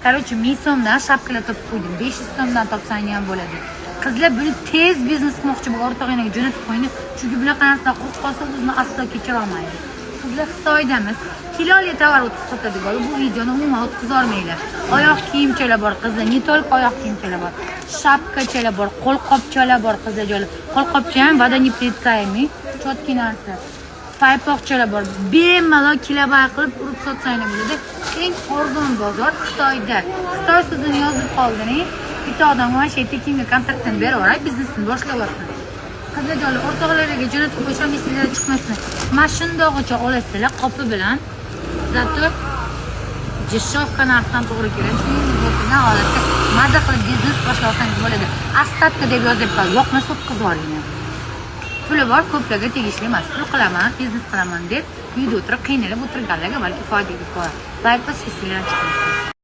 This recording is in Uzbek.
Короче, 1000 so'mdan shapkalar topib qo'ydim. 500 so'mdan topsang ham bo'ladi. Qizlar buni tez biznes qilmoqchi bo'lgan o'rtog'ingizga jo'natib qo'ying. Chunki bunaqa narsalar qo'rqib qolsa o'zini aslo kechira olmaydi. Qizlar Xitoydamiz. Kiloli tovar sotadigan bu videoni umuman o'tkaza olmaylar. Oyoq kiyimchalar bor qizlar, не только oyoq kiyimchalar bor. Shapkachalar bor, qo'lqopchalar bor qizlar joylar. Qo'lqopcha ham водонепроницаемый, cho'tki narsa. Paypoqchalar bor. Bemalol kilobay qilib urib sotsanglar bo'ladi. Eng arzon bozor Xitoyda. Xitoy so'zini yozib qolding. Bitta odam mana shu yerda kimga kontraktini berib yuboray, biznesini boshlayapti. Qizlar joylar o'rtoqlariga jo'natib qo'yisham esingizdan chiqmasin. Mana shundog'icha olasizlar qopi bilan. Zato jishovka narxdan to'g'ri keladi. Shunday holatda maza qilib biznes boshlasangiz bo'ladi. Ostatka deb yozib qo'ying. Yo'qmasa o'tkazib yuboring. Puli bor, ko'plarga tegishli emas. Pul qilaman, biznes qilaman deb uyda o'tirib qiynalib o'tirganlarga balki foyda yetib qolar. Like bosishingizdan chiqmasin.